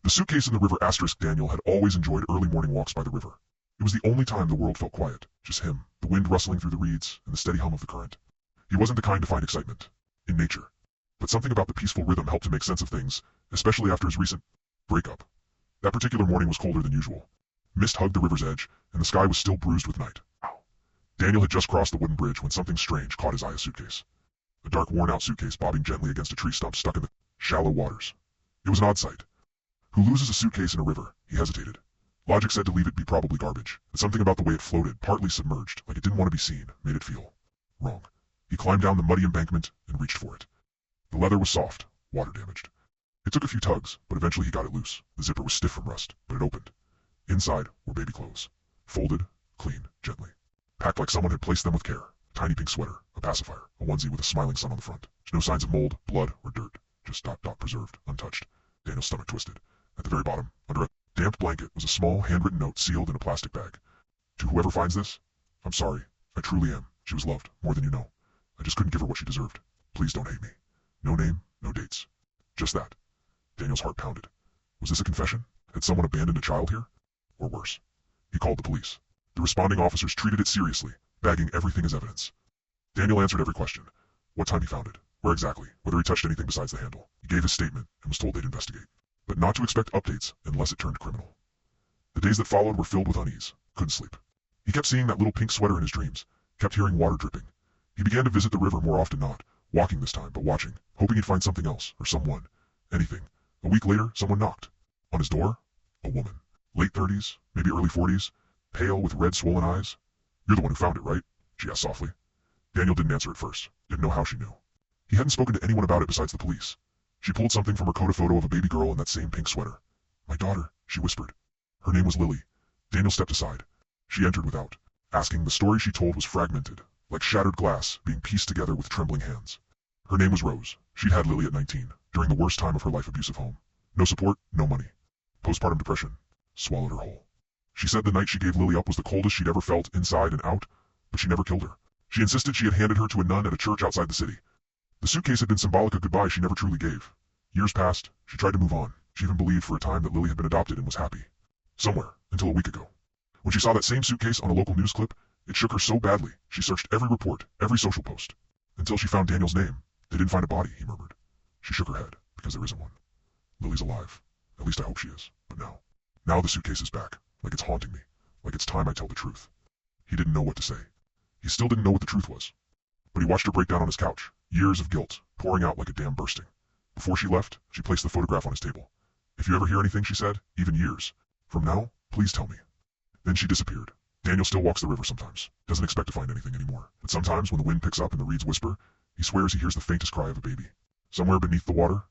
The suitcase in the river *. Daniel had always enjoyed early morning walks by the river. It was the only time the world felt quiet, just him, the wind rustling through the reeds, and the steady hum of the current. He wasn't the kind to find excitement in nature, but something about the peaceful rhythm helped him make sense of things, especially after his recent breakup. That particular morning was colder than usual. Mist hugged the river's edge, and the sky was still bruised with night. Daniel had just crossed the wooden bridge when something strange caught his eye. A suitcase. A dark, worn-out suitcase bobbing gently against a tree stump stuck in the shallow waters. It was an odd sight. Who loses a suitcase in a river? He hesitated. Logic said to leave it be probably garbage, but something about the way it floated, partly submerged, like it didn't want to be seen, made it feel wrong. He climbed down the muddy embankment and reached for it. The leather was soft, water damaged. It took a few tugs, but eventually he got it loose. The zipper was stiff from rust, but it opened. Inside were baby clothes. Folded, clean, gently. Packed like someone had placed them with care. A tiny pink sweater, a pacifier, a onesie with a smiling sun on the front. No signs of mold, blood, or dirt. Just preserved, untouched. Daniel's stomach twisted. At the very bottom, under a damp blanket, was a small, handwritten note sealed in a plastic bag. To whoever finds this, I'm sorry. I truly am. She was loved, more than you know. I just couldn't give her what she deserved. Please don't hate me. No name, no dates. Just that. Daniel's heart pounded. Was this a confession? Had someone abandoned a child here? Or worse. He called the police. The responding officers treated it seriously, bagging everything as evidence. Daniel answered every question. What time he found it, where exactly, whether he touched anything besides the handle. He gave his statement and was told they'd investigate, but not to expect updates unless it turned criminal. The days that followed were filled with unease. Couldn't sleep. He kept seeing that little pink sweater in his dreams, kept hearing water dripping. He began to visit the river more often, not walking this time, but watching, hoping he'd find something else, or someone, anything. A week later, someone knocked. On his door, a woman. Late 30s, maybe early 40s, pale with red swollen eyes. You're the one who found it, right? She asked softly. Daniel didn't answer at first, didn't know how she knew. He hadn't spoken to anyone about it besides the police. She pulled something from her coat, a photo of a baby girl in that same pink sweater. My daughter, she whispered. Her name was Lily. Daniel stepped aside. She entered without asking. The story she told was fragmented, like shattered glass being pieced together with trembling hands. Her name was Rose. She'd had Lily at 19, during the worst time of her life, abusive home. No support, no money. Postpartum depression swallowed her whole. She said the night she gave Lily up was the coldest she'd ever felt, inside and out, but she never killed her. She insisted she had handed her to a nun at a church outside the city. The suitcase had been symbolic of goodbye she never truly gave. Years passed, she tried to move on. She even believed for a time that Lily had been adopted and was happy. Somewhere, until a week ago. When she saw that same suitcase on a local news clip, it shook her so badly, she searched every report, every social post. Until she found Daniel's name. They didn't find a body, he murmured. She shook her head, because there isn't one. Lily's alive. At least I hope she is. But now the suitcase is back, like it's haunting me, like it's time I tell the truth. He didn't know what to say. He still didn't know what the truth was. But he watched her break down on his couch, years of guilt, pouring out like a dam bursting. Before she left, she placed the photograph on his table. If you ever hear anything, she said, even years from now, please tell me. Then she disappeared. Daniel still walks the river sometimes, doesn't expect to find anything anymore. But sometimes when the wind picks up and the reeds whisper, he swears he hears the faintest cry of a baby. Somewhere beneath the water,